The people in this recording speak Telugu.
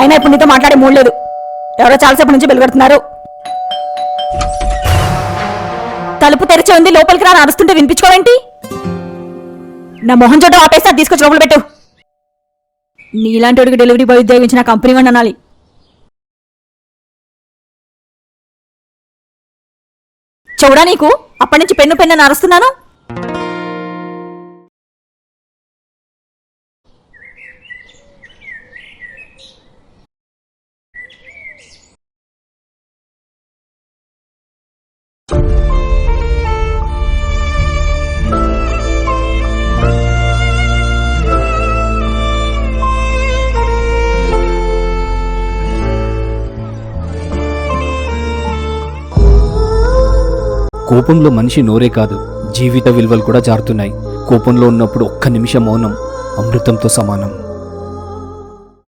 అయినా ఇప్పుడు నీతో మాట్లాడే మూడు లేదు. ఎవరో చాలాసేపు నుంచి బెలుగడుతున్నారు. తలుపు తెరిచే ఉంది, లోపలికి రాని అరుస్తుంటే వినిపించుకోవేంటి? నా మొహం చోట ఆపేస్తే అది తీసుకొచ్చి లోపల పెట్టు. నీలాంటి వాడికి డెలివరీ బాయ్ ఉద్యోగించిన కంపెనీ వాడిని అనాలి. చూడా నీకు అప్పటి నుంచి పెన్ను పెన్ను అని అరుస్తున్నాను. కోపంలో మనిషి నోరే కాదు, జీవిత విలువలు కూడా జారుతున్నాయి. కోపంలో ఉన్నప్పుడు ఒక్క నిమిషం మౌనం అమృతంతో సమానం.